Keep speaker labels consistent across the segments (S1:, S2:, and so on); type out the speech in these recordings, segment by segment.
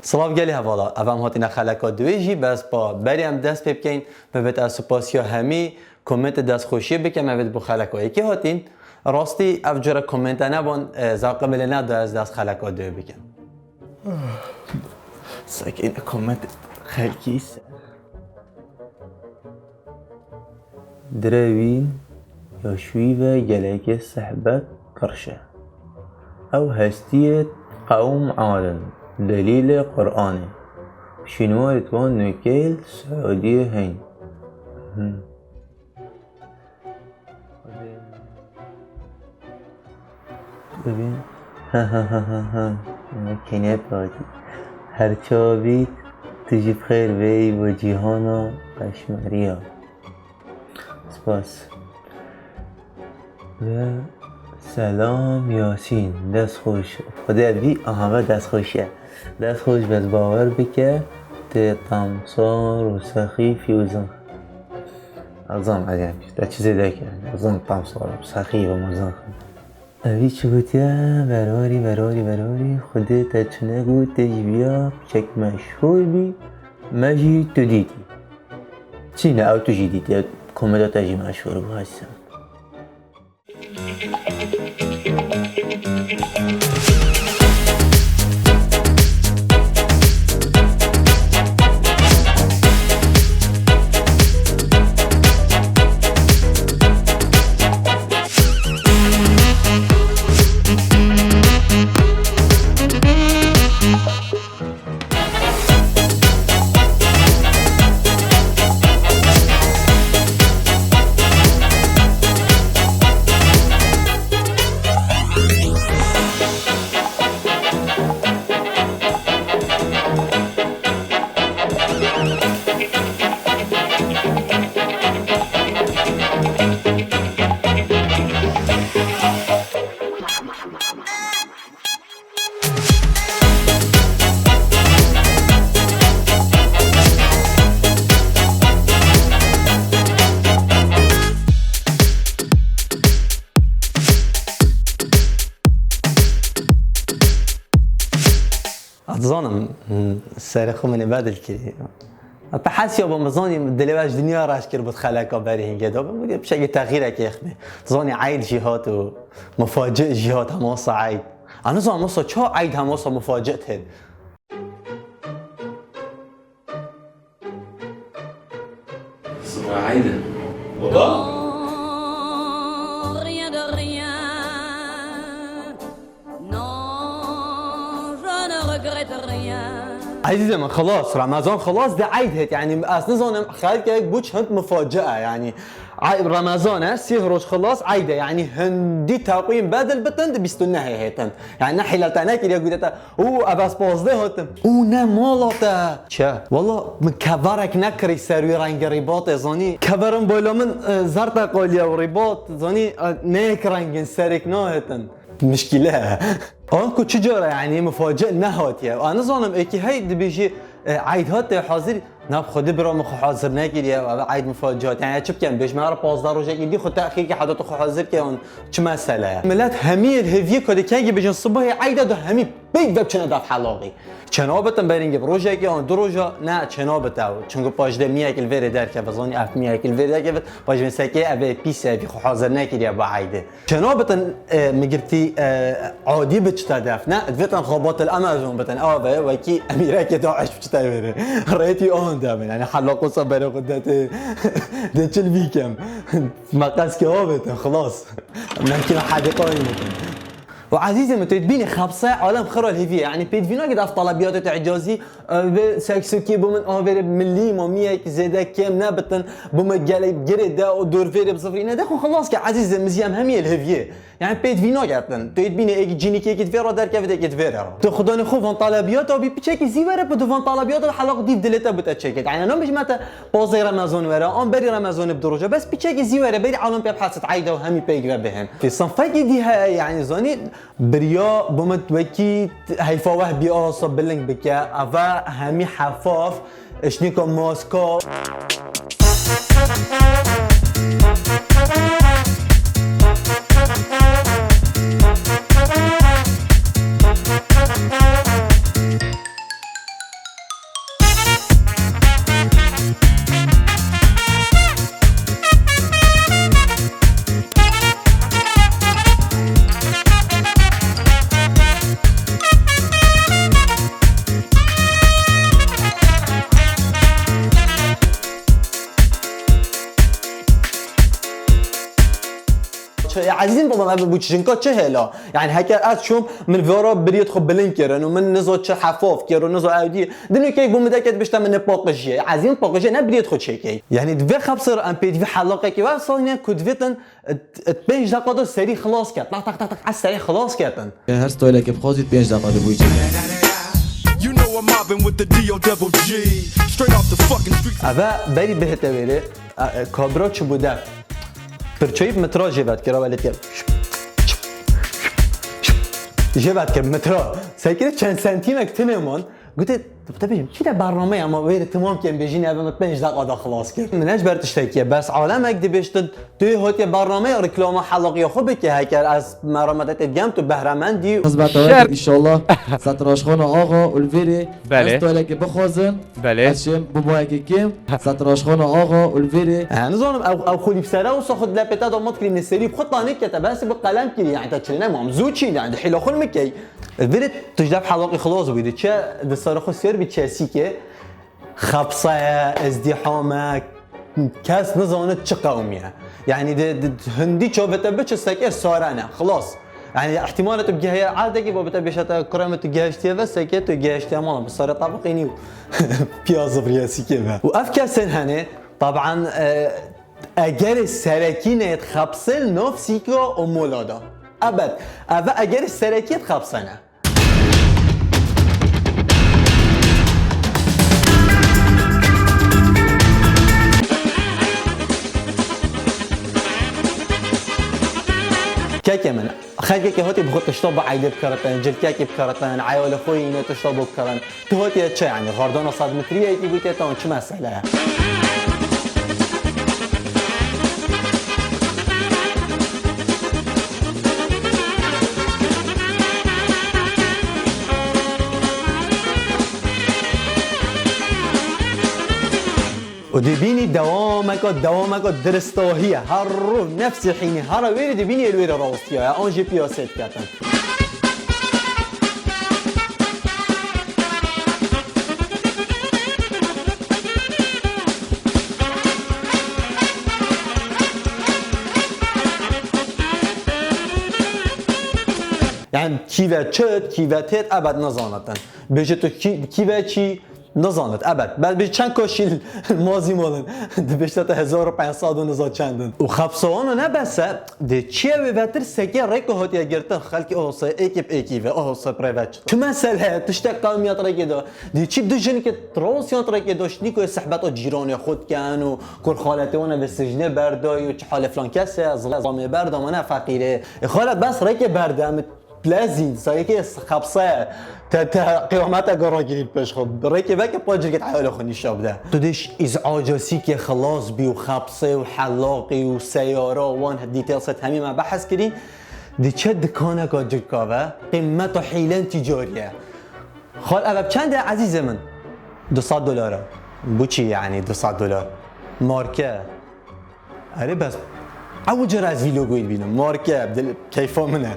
S1: سلاف گلی هوالا افهم هاتینا خلکا دویجی بس با بریم دست بکن ببت از سپاسیا همی کامنت دست خوشی بکن مبت بو خلکا یکی هاتین راستی افجر کامنت نبان زاق قبل نده از دست خلکا دو بکن ساکین کامنت خلکیس دروین یا شویوه گلک صحبت کرشه او هستیت قوم عالم دلیل قرآنه شنوارت وان نکیل سعودیه هین ببین کنه پاتی هرچا بید تجیب خیر وی و جیهانا قشمریا سپاس و سلام یاسین دست خوش خدا بی آها دست خوشه دست خوش بس باور بکه ته تمسار و سخیفی و زن ازم عجب ده چیزی ده که ازم تمسار و سخیف و مزن اوی چی گوتیه براری خدا تچنه گوت تجبیا چک مشهور بی مجی تو دیدی چی نه او تو جی دیدی کمدا تجی مشهور بو هستم ظنم سرخو من بعد الكلمة بحس يا بمظاني دلواج دنيا راش كربت خلاكا بريهن كده بشكل تغييرك يا اخي ظاني عيد جهات ومفاجئ جهات هماصة عيد انا ظن هماصة شو عيد هماصة مفاجئتهن
S2: صباح عيدة بابا
S1: عزيزي من خلاص رمضان خلاص ده عيد هيت يعني اصلا ظنم خالك هيك بوش هند مفاجأة يعني رمضان سيهروش خلاص عيدة يعني هندي تقويم بدل بتند بيستنها هيتن يعني نحي لتانا كده قلت او اباس بازده هتم او نه مالته چه والله من كبرك نكري سروي رنگ رباط زاني كبرم بالا من زرت قاليا ورباط زاني نيك رنگ سرك ناهتن مشكلة آنكو چجوره يعني مفاجئ نهاتيه وانا ظنم ايكي هاي بيجي عيد هات حاضر ناب خودی برام خو حاضر نگیریه و عید مفاجات يعني چه بكن بيش ما 15 روزه گیری خود تاخیر که حدات خو حاضر که اون چه مسئله ملت همي الهویه کدی که بيجن صبح عید ده همي بيد وب چنه دف حلاقي چنابتن برینگ بروجه که اون دروجه نه چنابتو چون پاجده میاک الویر در که بزانی اف میاک الویر در که پاج مسکه اوی پیسه بی خو حاضر نگیریه با عیده چنابتن میگرتی عادی بچتا دف نه ادوتن خابات الامازون بتن اوه و کی امیره که داعش بچتا بره ريتي اون دامن يعني حلاقو صبر قدات ده چل بيكم مقاس كهوبت خلاص نحكي حديقه وعزيزي ما تبيني خبصه عالم خرا الهيفيه يعني بيدفينا قد اف طلبيات اعجازي سكسوكي بومن اوفر ملي موميه زاده كم نابتن بوم جريده ودور فيري بصفرين ده خلاص كعزيز مزيام همي الهيفيه يعني بيدفينا قالتن تبيني اي جيني كي تفيرا دار كيف ديك تفيرا تو خداني خوف عن طلبيات او بيتشيكي زيوره بدو طلبيات الحلقه دي دلتا بتتشيك يعني انا مش متى بوزي رمضان ورا ام بري رمضان بدرجه بس بيتشيكي زيوره بري عالم بيبحث عايده وهمي بيجوا بهم في صنفاكي دي يعني زاني بريا بمتوكي هيفوه بي اصب بلنك بكا افا همي حفاف اشنيكو موسكو عزيزين بابا ما بوتشنكا چه هلا يعني هكا از شوم من فورا بريد خب بلين كيرن ومن نزو چه حفاف كيرو نزو اودي دنو كيك بومدكت بشتا من باقجيه عزيزين باقجيه نه بريد خود شيكي يعني دفي خبصر ام بي دفي حلقه كي وصلنا كدفتن بينج دقيقه سريع خلاص كات طق طق طق على السريع خلاص كاتن
S3: هر ستایل که بخواید 5 دقیقه بویجی
S4: You know I'm mobbing with the D.O. double G. Straight off the fucking streets.
S1: اوا بری بهت ویره کابرا چه بوده پرچویب مترا جبت کرا ولی که جبت که مترا سیکره چند سنتیمک تنمان قلت بتبين كده برنامه اما وير تمام كان بيجيني قبل ما 5 دقيقه خلاص كده من اجبر تشتكي بس عالمك دي بيشتد توی هوتی برنامه رکلام حلقی خوبه که هکر از مرامت تدگم تو بهرمندی
S3: از بعد ان شاء الله ستراشخان آقا الویری
S5: بله.
S3: استایل که بخوازن
S5: بله.
S3: از شم بابای که کم ستراشخان آقا الویری
S1: نظام او خلی بسره و ساخد لپتا دامات کلی نسری بخود طانه که بس بقلم کلی يعني تشلنا ممزوجي يعني حيل خل مكي الفيديو تجدب حلقي خلاص بيدي تشا دصار خسير بتشاسي که خبصه ازدحامه کس نزانه چه قومیه يعني هندي شوفته بچ سكر سارانه خلاص يعني احتمال تبقى هي عادة با بتبيشتا كرامة تجهشتي بس سكت تجهشتي مالا بس صار طبقيني بياز برياسي كذا وافكار سنهنه طبعا اگر السراكين يتخبصل نفسيكا ومولادا ابد اگر السراكين تخبصنا كاكي من خلقي كهوتي بخوت تشطب عيدي بكرتين جل كاكي بكرتين عيال اخوي انه تشطب بكرتين تهوتي تشا يعني غردانه صاد متريه يجي بيتي تون شو مساله ودبيني دوامك درستوهية هرو نفس حيني هرا ويري دبيني الويري راوستيا انجي بياسات كاتن يعني كيفا تشت كيفا تيت ابد نزانتن بيجتو كيفا چي نزانت ابد بعد به چند کاشی مازی مالن دبشت 1500 و نزا چندن و خبسوانو نبسه ده چیه ویوتر سکه ریکو هاتی گرتن خلکی اوسا ایکیب ایکیوه اوسا پریوچ تو مسئله تشتک قومیت ریکی دا ده چی دو جنی که ترانسیانت ریکی داشت نیکو صحبت جیران خود کن و کل خالته اونه به سجنه بردای و چه حال فلان کسه از غزامه بردامانه فقیره خالت بس ریکی بردم بلازين سايكي خبصه تا قيامته قراجي باش خب ريكي باك باجي قد عيال اخوني الشاب ده تدش ازعاجاسي که خلاص بي وخبصه وحلاقي وسياره وان ديتيلز همي ما بحث كرين دي چه دكانه جلكاوه قيمته حيلان تجاريه خال ابا چنده عزيز من $200 بوچي يعني $200 ماركه اري بس اول جرى از فيلو قويل بينه ماركه بدل كيفه منه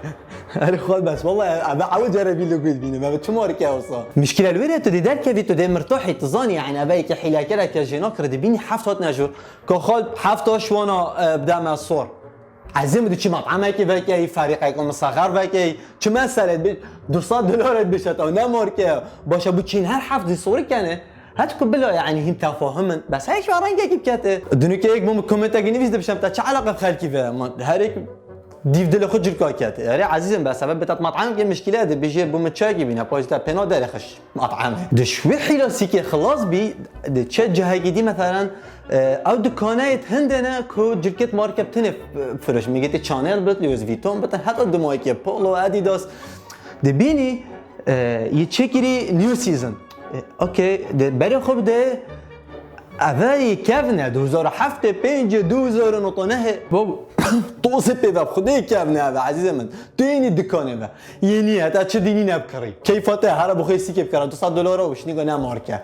S1: اري خال بس والله اول جرى فيلو قويل بينه ما بتشو ماركه وصا مشكله الويره تو دي دار كيفي تو دي مرتاحي تظاني يعني ابيك حيلا كده كجيناك رد بيني حفت نجور كخال حفت شوانا بدا مع الصور عزيم دي چی مطعمه که وکی فريق يكون مصغر وکی چه مساله $200 بشت او نه ماركه باشه بو چین هر حفت صوري کنه هاتكو بلا يعني هم تفاهمن بس هيك رنگه كيف كاته دنيا كيك مو كومنت نويس بشم تا چه علاقه بخلكي في هريك ديف دل خود جركا كاته يعني عزيزم بس سبب بتات مطعم كي مشكله دي بيجي بومتشاكي بينا بوزيتا بينو دار خش مطعم ده شوي حيلاسي كي خلاص بي ده تشجه دي مثلا او دكانات هندنا كو جركت ماركه بتنف فرش ميجي تشانل بت لويس فيتون بت حتى دمايكي بولو اديداس ده بيني يتشكري نيو سيزون اوكي ده برای خوب ده اولی کفنه 2007 5 2009 بابا توصف به خودی کفنه و عزیز من تو این دکانه و یعنی حتی چه دینی نبکری کیفاته هر بخوی سی کیف کردن $200 وش نگاه نمارکه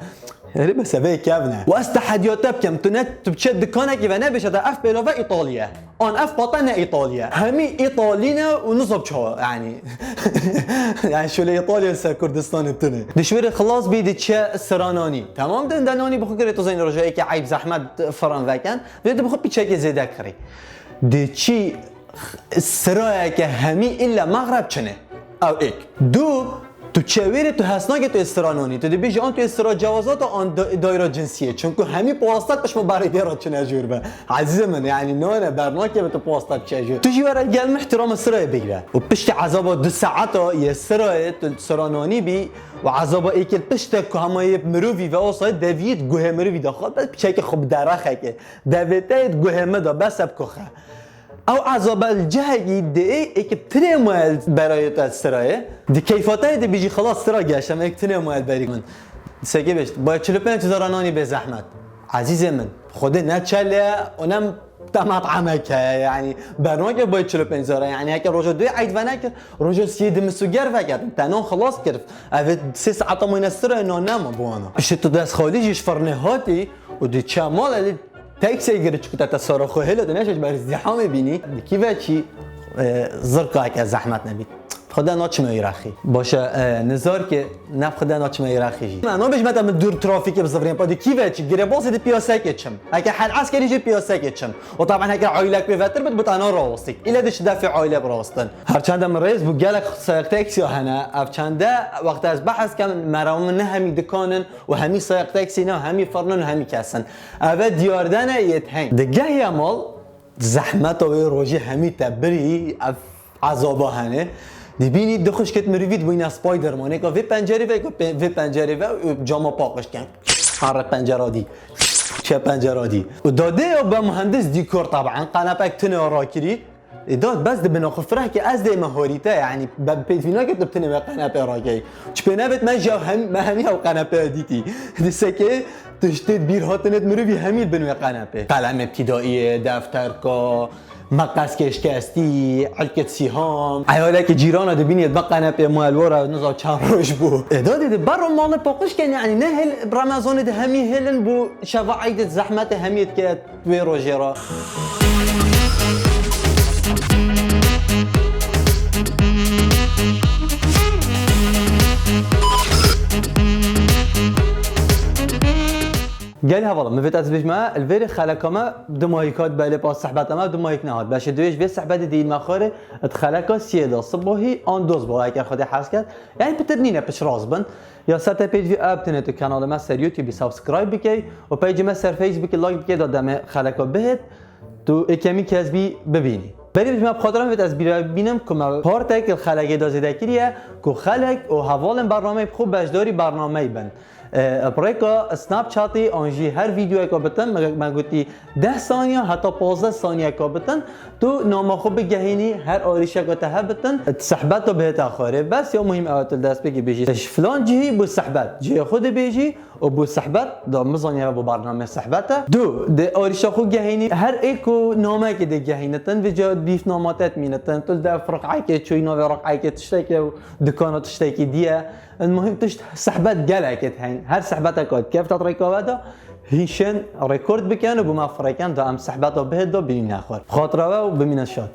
S1: هري بس هذا كابنا واستحديات بكم تنت تبشد دكانك يبقى بشد اف بلوفا ايطاليا ان اف بطنا ايطاليا همي ايطالينا ونصب شو يعني يعني شو ايطاليا سا كردستان التنه دشوير خلاص بيد تشا سراناني تمام دنداناني بخو كريتو زين رجاي كي عيب زحمت فران فكان بده بخو بيتشاكي زيدا كري دي تشي سرایه که همی الا مغرب چنه او ایک دو تو چویره تو هسنا تو استرانونی تو بیش آن تو استرا جوازات و آن دایره جنسیه چون که همین پواسطت پشم برای دیرات چنه جور به عزیز من یعنی نه برنامه که تو پواسطت چه جور تو جواره گل احترام السرایه بگیره و پشت عذاب 2 ساعات یه سرایه تو سرانونی بی و عذاب ایکل پشت که همه مروی و اصلا دوید گوه مروی داخل بس بچه که خوب درخه که دویده گوه مدا بس بکخه او عذاب الجهگی ده که تنه مال برای السرایه دی کیفاته دی بیجی خلاص سرا گشتم یک تنه مال بری من سگی بشت با 45,000 نانی به زحمت عزیز من خود نچله اونم مطعمك يعني برنامج با 45,000 يعني هيك روجو دو عيد فناك روجو سيد مسوجر فقط تنو خلاص كرف افت 6 ساعات من السر انه نام بوانا شتو داس خاليجش فرنهاتي ودي تشامال تاكسي يجري كنت تصرخ هلا دناش بر ازدحام بيني كيف شي زرقاك زحمت نبي خدا ناچمه ایرخی باشه نظر که نف خدا ناچمه ایرخی جی من بیش مدام دور ترافیک بزفرین پادی کیوه چی گره باز دی پیاسه کچم اگه حل عسکری جی پیاسه کچم و طبعا اگه عائلک بفتر بد انا راستیک الا دش دفع عائله براستن هر چند من رئیس بو گلک سایق تاکسی هنا اف چنده وقت از بحث کم مرام نه همی دکانن و همی سایق تاکسی نه همی فرنن و همی کسن اول دیاردن یتهنگ دگه یمال زحمت و روزی همی تبری عذابه هنه دبینی دخش کت مروید بین اسپایدرمانه که وی پنجره و جامو پاکش کن هر پنجره دی چه پنجره دی و داده با مهندس دیکور طبعا قنابک تنه راکری داد بس ده بناخفره که از ده مهاریته يعني بيدفينا كنت بتني قنابه راكي چپنابت ما جا هم ما همي او قنابه ديتي دسكه تشتت بير هاتنت مروي هميل بنو قنابه قلم ابتدائيه دفتركا مقص کشکستی علکت سیهام عیاله که جیران ده بینید بقنه به مالورا نزا چند روش بو داده ده بر مال پاکش کن یعنی نه هل رمضان ده همی هلن بو شفاعیت زحمت همیت که توی روزیرا قال هذا ما فيت أزبج ما الفيري خلق ما دمايكات بالي باس صحبات ما دمايك نهاد باش دويش في صحبات دي المخاري اتخلقا سيدا صباحي آن دوز باهي که خودی حس کرد يعني بترنينه بش رازبن یا سطح پیج وی اب تنه تو کانال ما سر یوتیوب سابسکرایب بکی و پیج ما سر فیسبوک لایک بکی دادم خلقا بهت تو اکمی کسبی ببینی بریم ما بخاطرم وقت از بینم که ما پارتک الخلقی دازده کریه که خلق و حوال برنامه خوب بجداری برنامه بند بريكا سناب شاتي انجي هر فيديو كابتن ما قلتي 10 ثانيه حتى 15 ثانيه كابتن تو نام خوب جهيني هر اوريشه كتهبتن تسحبته بهت اخره بس يوم مهم اوت الدرس بيجي بيجي فلان جهي بو سحبات جهي خود بيجي وبو سحبات دا مزانيه بو برنامه سحبته دو د اوريشه خو جهيني هر ايكو نامه كده جهينتن في بيف ناماتات مينتن تو دا فرقعه تشوي نو فرقعه تشتكي دكانات تشتكي ديه المهم تشت سحبات جالك هين هر سحباتك كيف تطريقه هذا هيشن ريكورد بكان وبما فريكان دا ام سحباته بهدا بين اخر خاطره وبمن الشات